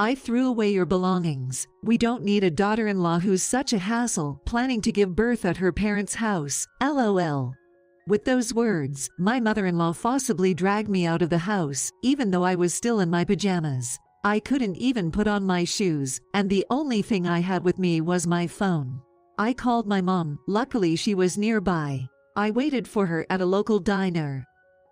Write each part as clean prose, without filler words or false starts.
I threw away your belongings. We don't need a daughter-in-law who's such a hassle, planning to give birth at her parents' house, LOL. With those words, my mother-in-law forcibly dragged me out of the house, even though I was still in my pajamas. I couldn't even put on my shoes, and the only thing I had with me was my phone. I called my mom. Luckily she was nearby. I waited for her at a local diner.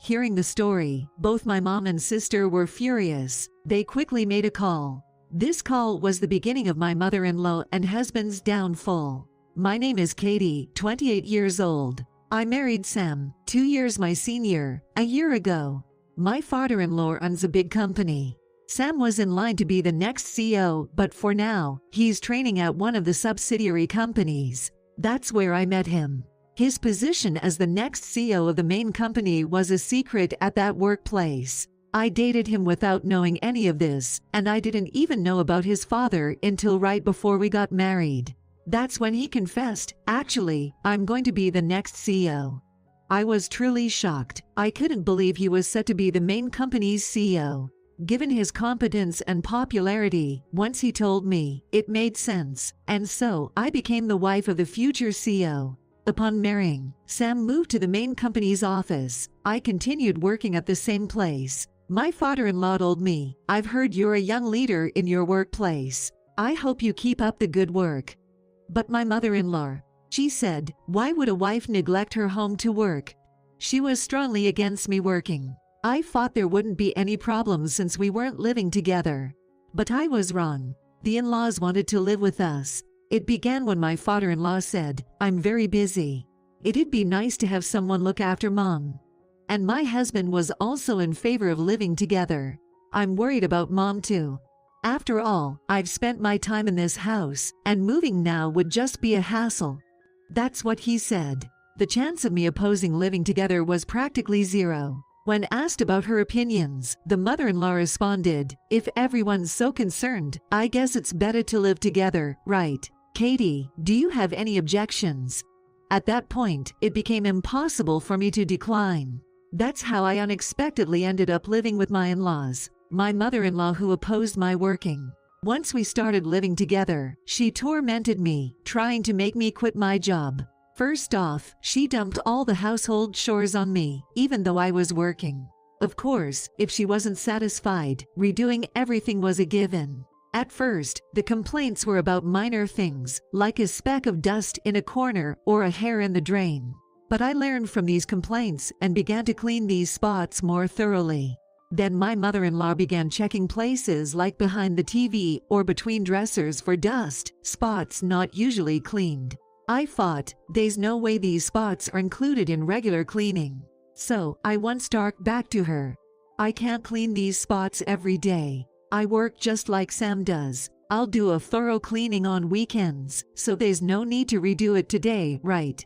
Hearing the story, both my mom and sister were furious. They quickly made a call. This call was the beginning of my mother-in-law and husband's downfall. My name is Katie, 28 years old. I married Sam, 2 years my senior, a year ago. My father-in-law owns a big company. Sam was in line to be the next CEO, but for now, he's training at one of the subsidiary companies. That's where I met him. His position as the next CEO of the main company was a secret at that workplace. I dated him without knowing any of this, and I didn't even know about his father until right before we got married. That's when he confessed, "Actually, I'm going to be the next CEO." I was truly shocked. I couldn't believe he was set to be the main company's CEO. Given his competence and popularity, once he told me, it made sense, and so I became the wife of the future CEO. Upon marrying, Sam moved to the main company's office. I continued working at the same place. My father-in-law told me, "I've heard you're a young leader in your workplace. I hope you keep up the good work." But my mother-in-law, she said, "Why would a wife neglect her home to work?" She was strongly against me working. I thought there wouldn't be any problems since we weren't living together. But I was wrong. The in-laws wanted to live with us. It began when my father-in-law said, "I'm very busy. It'd be nice to have someone look after Mom." And my husband was also in favor of living together. "I'm worried about Mom too. After all, I've spent my time in this house, and moving now would just be a hassle." That's what he said. The chance of me opposing living together was practically zero. When asked about her opinions, the mother-in-law responded, "If everyone's so concerned, I guess it's better to live together, right? Katie, do you have any objections?" At that point, it became impossible for me to decline. That's how I unexpectedly ended up living with my in-laws, my mother-in-law who opposed my working. Once we started living together, she tormented me, trying to make me quit my job. First off, she dumped all the household chores on me, even though I was working. Of course, if she wasn't satisfied, redoing everything was a given. At first, the complaints were about minor things, like a speck of dust in a corner or a hair in the drain. But I learned from these complaints and began to clean these spots more thoroughly. Then my mother-in-law began checking places like behind the TV or between dressers for dust, spots not usually cleaned. I thought, there's no way these spots are included in regular cleaning. So, I once talked back to her. "I can't clean these spots every day. I work just like Sam does. I'll do a thorough cleaning on weekends, so there's no need to redo it today, right?"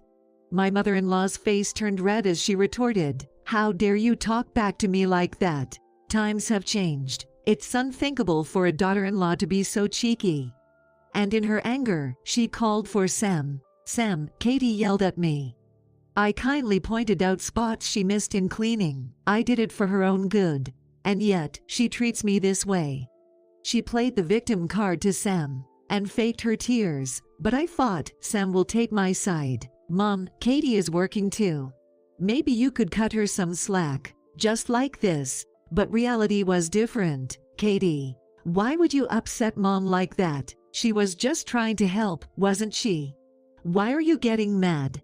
My mother-in-law's face turned red as she retorted, "How dare you talk back to me like that? Times have changed. It's unthinkable for a daughter-in-law to be so cheeky." And in her anger, she called for Sam. "Sam," Katie yelled at me. I kindly pointed out spots she missed in cleaning. I did it for her own good. And yet, she treats me this way. She played the victim card to Sam and faked her tears, but I thought, Sam will take my side. "Mom, Katie is working too. Maybe you could cut her some slack, just like this." But reality was different. "Katie, why would you upset Mom like that? She was just trying to help, wasn't she? Why are you getting mad?"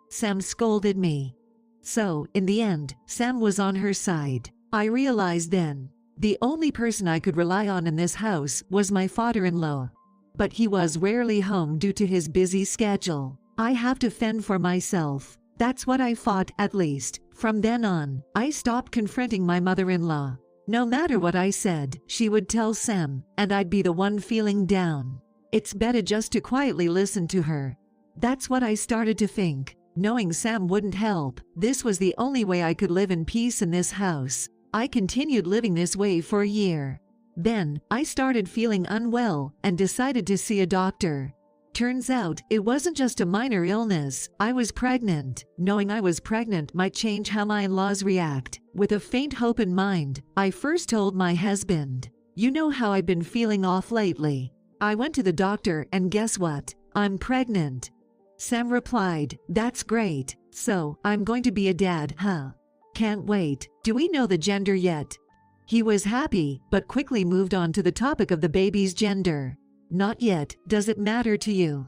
Sam scolded me. So, in the end, Sam was on her side. I realized then, the only person I could rely on in this house was my father-in-law. But he was rarely home due to his busy schedule. I have to fend for myself. That's what I thought, at least. From then on, I stopped confronting my mother-in-law. No matter what I said, she would tell Sam, and I'd be the one feeling down. It's better just to quietly listen to her. That's what I started to think. Knowing Sam wouldn't help, this was the only way I could live in peace in this house. I continued living this way for a year. Then, I started feeling unwell and decided to see a doctor. Turns out, it wasn't just a minor illness. I was pregnant. Knowing I was pregnant might change how my in-laws react. With a faint hope in mind, I first told my husband. You know how I've been feeling off lately. I went to the doctor and guess what? I'm pregnant. Sam replied, "That's great. So, I'm going to be a dad, huh? Can't wait. Do we know the gender yet?" He was happy, but quickly moved on to the topic of the baby's gender. "Not yet. Does it matter to you?"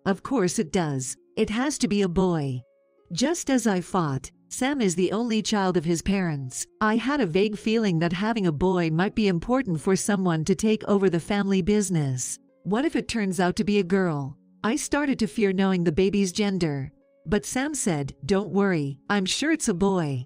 "Of course it does. It has to be a boy." Just as I thought, Sam is the only child of his parents. I had a vague feeling that having a boy might be important for someone to take over the family business. What if it turns out to be a girl? I started to fear knowing the baby's gender. But Sam said, "Don't worry, I'm sure it's a boy."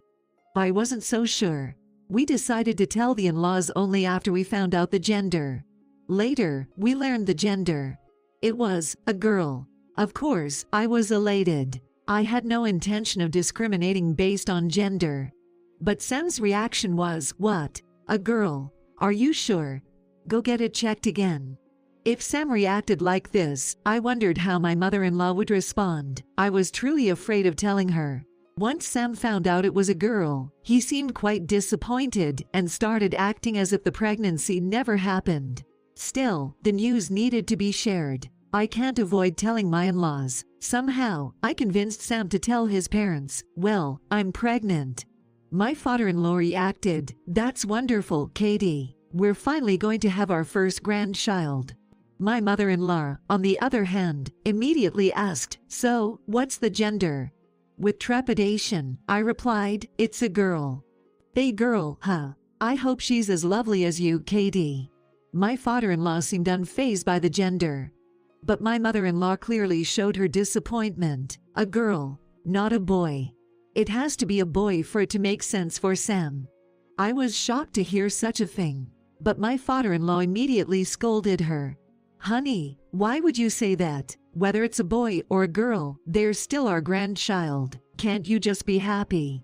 I wasn't so sure. We decided to tell the in-laws only after we found out the gender. Later, we learned the gender. It was a girl. Of course, I was elated. I had no intention of discriminating based on gender. But Sam's reaction was, "What? A girl? Are you sure? Go get it checked again." If Sam reacted like this, I wondered how my mother-in-law would respond. I was truly afraid of telling her. Once Sam found out it was a girl, he seemed quite disappointed and started acting as if the pregnancy never happened. Still, the news needed to be shared. I can't avoid telling my in-laws. Somehow, I convinced Sam to tell his parents, "Well, I'm pregnant." My father-in-law reacted, "That's wonderful, Katie. We're finally going to have our first grandchild." My mother-in-law, on the other hand, immediately asked, "So, what's the gender?" With trepidation, I replied, "It's a girl." "A girl, huh? I hope she's as lovely as you, Katie." My father-in-law seemed unfazed by the gender. But my mother-in-law clearly showed her disappointment. A girl, not a boy. It has to be a boy for it to make sense for Sam. I was shocked to hear such a thing. But my father-in-law immediately scolded her. "Honey, why would you say that? Whether it's a boy or a girl, they're still our grandchild. Can't you just be happy?"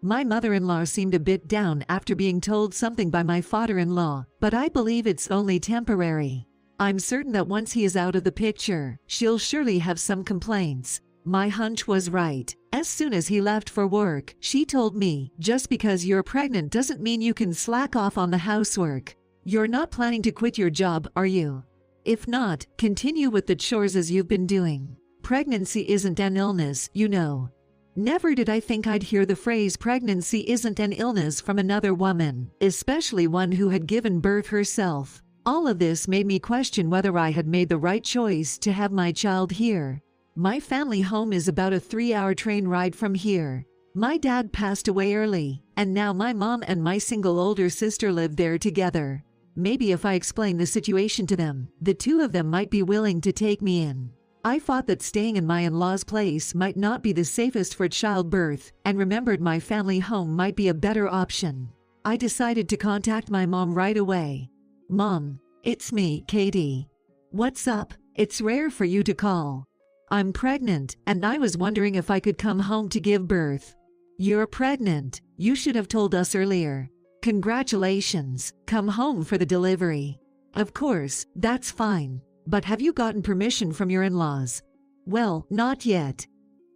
My mother-in-law seemed a bit down after being told something by my father-in-law, but I believe it's only temporary. I'm certain that once he is out of the picture, she'll surely have some complaints. My hunch was right. As soon as he left for work, she told me, "Just because you're pregnant doesn't mean you can slack off on the housework. You're not planning to quit your job, are you? If not, continue with the chores as you've been doing. Pregnancy isn't an illness, you know." Never did I think I'd hear the phrase "pregnancy isn't an illness" from another woman, especially one who had given birth herself. All of this made me question whether I had made the right choice to have my child here. My family home is about a 3-hour train ride from here. My dad passed away early, and now my mom and my single older sister live there together. Maybe if I explain the situation to them, the two of them might be willing to take me in. I thought that staying in my in-laws' place might not be the safest for childbirth, and remembered my family home might be a better option. I decided to contact my mom right away. "Mom, it's me, Katie. What's up? It's rare for you to call. I'm pregnant, and I was wondering if I could come home to give birth." "You're pregnant? You should have told us earlier. Congratulations, come home for the delivery." "Of course, that's fine. But have you gotten permission from your in-laws?" "Well, not yet.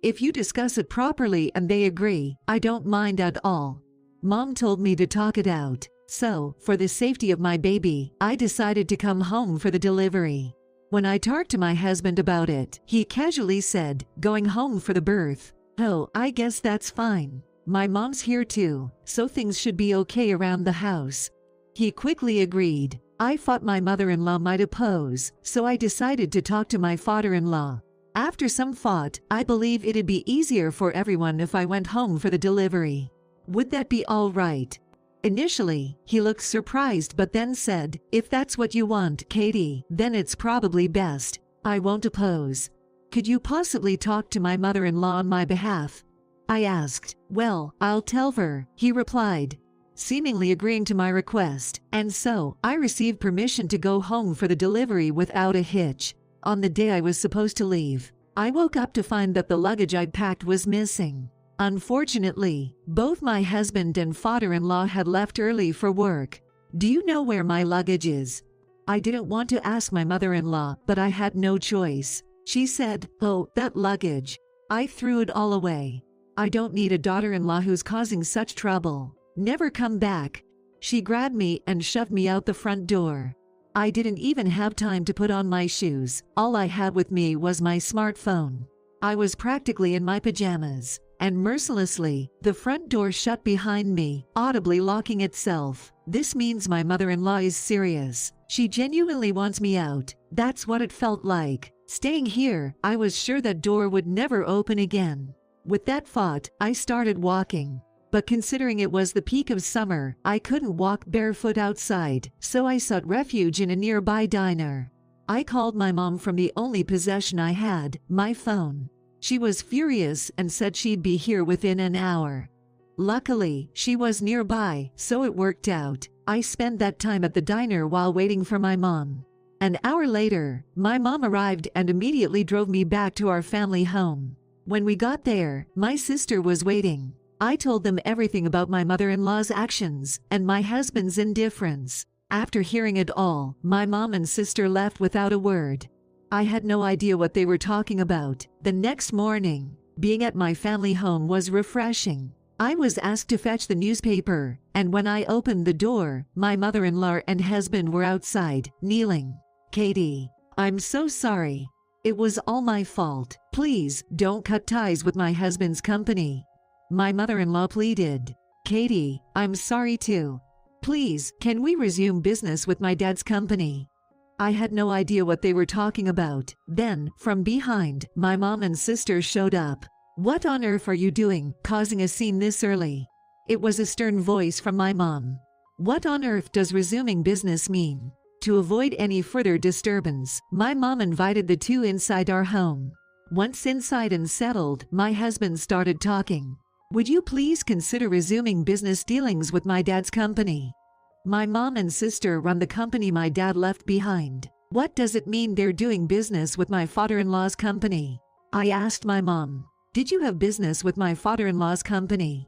If you discuss it properly and they agree, I don't mind at all. Mom told me to talk it out. So, for the safety of my baby, I decided to come home for the delivery." When I talked to my husband about it, he casually said, "Going home for the birth? Oh, I guess that's fine. My mom's here too, so things should be okay around the house." He quickly agreed. I thought my mother-in-law might oppose, so I decided to talk to my father-in-law. After some thought, I believe it'd be easier for everyone if I went home for the delivery. Would that be all right? Initially, he looked surprised but then said, "If that's what you want, Katie, then it's probably best. I won't oppose. Could you possibly talk to my mother-in-law on my behalf?" I asked. "Well, I'll tell her," he replied, seemingly agreeing to my request, and so I received permission to go home for the delivery without a hitch. On the day I was supposed to leave, I woke up to find that the luggage I'd packed was missing. Unfortunately, both my husband and father-in-law had left early for work. "Do you know where my luggage is?" I didn't want to ask my mother-in-law, but I had no choice. She said, "Oh, that luggage." I threw it all away. I don't need a daughter-in-law who's causing such trouble. Never come back. She grabbed me and shoved me out the front door. I didn't even have time to put on my shoes. All I had with me was my smartphone. I was practically in my pajamas, and mercilessly, the front door shut behind me, audibly locking itself. This means my mother-in-law is serious. She genuinely wants me out. That's what it felt like. Staying here, I was sure that door would never open again. With that thought, I started walking. But considering it was the peak of summer, I couldn't walk barefoot outside, so I sought refuge in a nearby diner. I called my mom from the only possession I had, my phone. She was furious and said she'd be here within an hour. Luckily, she was nearby, so it worked out. I spent that time at the diner while waiting for my mom. An hour later, my mom arrived and immediately drove me back to our family home. When we got there, my sister was waiting. I told them everything about my mother-in-law's actions and my husband's indifference. After hearing it all, my mom and sister left without a word. I had no idea what they were talking about. The next morning, being at my family home was refreshing. I was asked to fetch the newspaper, and when I opened the door, my mother-in-law and husband were outside, kneeling. "Katie, I'm so sorry. It was all my fault. Please, don't cut ties with my husband's company." My mother-in-law pleaded. "Katie, I'm sorry too. Please, can we resume business with my dad's company?" I had no idea what they were talking about. Then, from behind, my mom and sister showed up. "What on earth are you doing, causing a scene this early?" It was a stern voice from my mom. What on earth does resuming business mean? To avoid any further disturbance, my mom invited the two inside our home. Once inside and settled, my husband started talking. "Would you please consider resuming business dealings with my dad's company? My mom and sister run the company my dad left behind. What does it mean they're doing business with my father-in-law's company?" I asked my mom. "Did you have business with my father-in-law's company?"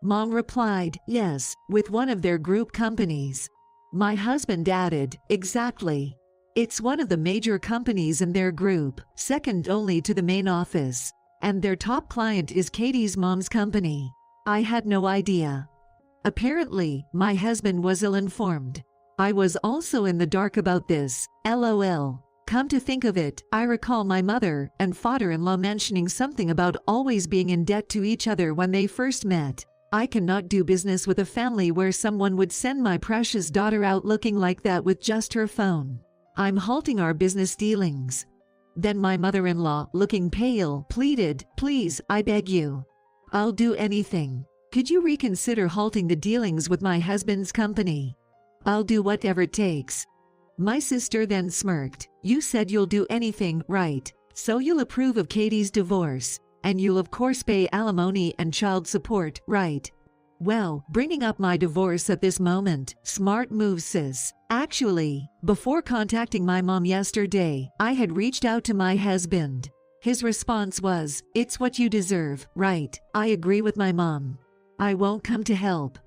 Mom replied, "Yes, with one of their group companies." My husband added, "Exactly. It's one of the major companies in their group, second only to the main office. And their top client is Katie's mom's company." I had no idea. Apparently, my husband was ill-informed. I was also in the dark about this, LOL. Come to think of it, I recall my mother and father-in-law mentioning something about always being in debt to each other when they first met. I cannot do business with a family where someone would send my precious daughter out looking like that with just her phone. I'm halting our business dealings. Then my mother-in-law, looking pale, pleaded, "Please, I beg you. I'll do anything. Could you reconsider halting the dealings with my husband's company? I'll do whatever it takes." My sister then smirked. "You said you'll do anything, right? So you'll approve of Katie's divorce. And you'll of course pay alimony and child support, right?" Well, bringing up my divorce at this moment, smart move, sis. Actually, before contacting my mom yesterday, I had reached out to my husband. His response was, "It's what you deserve, right? I agree with my mom. I won't come to help."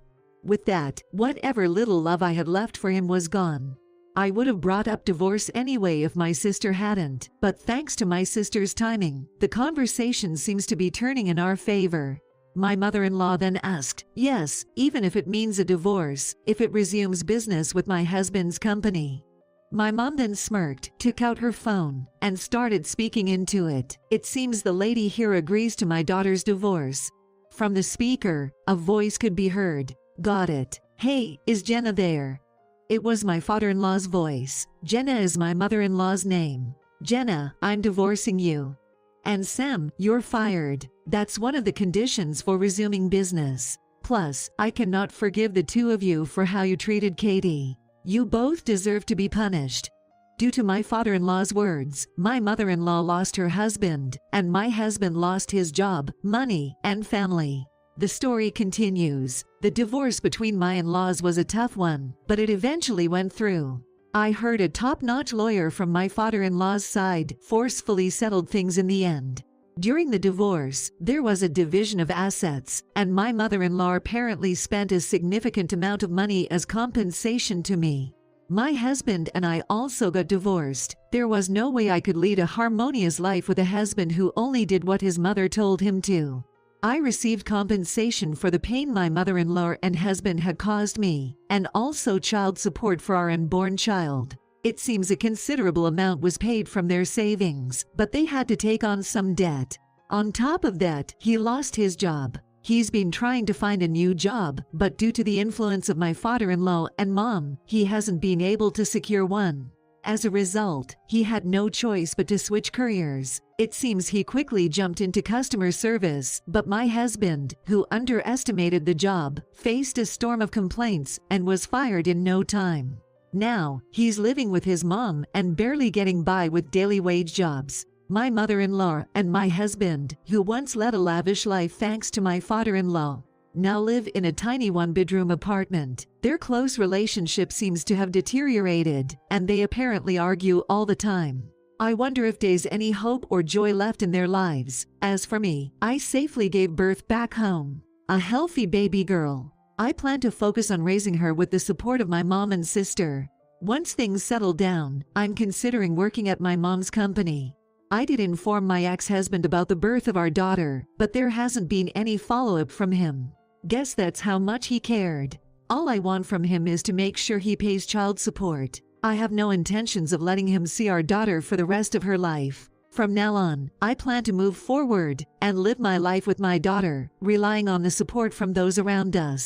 With that, whatever little love I had left for him was gone. I would have brought up divorce anyway if my sister hadn't, but thanks to my sister's timing, the conversation seems to be turning in our favor. My mother-in-law then asked, "Yes, even if it means a divorce, if it resumes business with my husband's company." My mom then smirked, took out her phone, and started speaking into it. It seems the lady here agrees to my daughter's divorce. From the speaker, a voice could be heard. "Got it. Hey, is Jenna there?" It was my father-in-law's voice. Jenna is my mother-in-law's name. "Jenna, I'm divorcing you. And Sam, you're fired. That's one of the conditions for resuming business. Plus, I cannot forgive the two of you for how you treated Katie. You both deserve to be punished." Due to my father-in-law's words, my mother-in-law lost her husband, and my husband lost his job, money, and family. The story continues. The divorce between my in-laws was a tough one, but it eventually went through. I heard a top-notch lawyer from my father-in-law's side forcefully settled things in the end. During the divorce, there was a division of assets, and my mother-in-law apparently spent a significant amount of money as compensation to me. My husband and I also got divorced. There was no way I could lead a harmonious life with a husband who only did what his mother told him to. I received compensation for the pain my mother-in-law and husband had caused me, and also child support for our unborn child. It seems a considerable amount was paid from their savings, but they had to take on some debt. On top of that, he lost his job. He's been trying to find a new job, but due to the influence of my father-in-law and mom, he hasn't been able to secure one. As a result, he had no choice but to switch careers. It seems he quickly jumped into customer service, but my husband, who underestimated the job, faced a storm of complaints and was fired in no time. Now, he's living with his mom and barely getting by with daily wage jobs. My mother-in-law and my husband, who once led a lavish life thanks to my father-in-law, now live in a tiny one-bedroom apartment. Their close relationship seems to have deteriorated, and they apparently argue all the time. I wonder if there's any hope or joy left in their lives. As for me, I safely gave birth back home. A healthy baby girl. I plan to focus on raising her with the support of my mom and sister. Once things settle down, I'm considering working at my mom's company. I did inform my ex-husband about the birth of our daughter, but there hasn't been any follow-up from him. Guess that's how much he cared. All I want from him is to make sure he pays child support. I have no intentions of letting him see our daughter for the rest of her life. From now on, I plan to move forward and live my life with my daughter, relying on the support from those around us.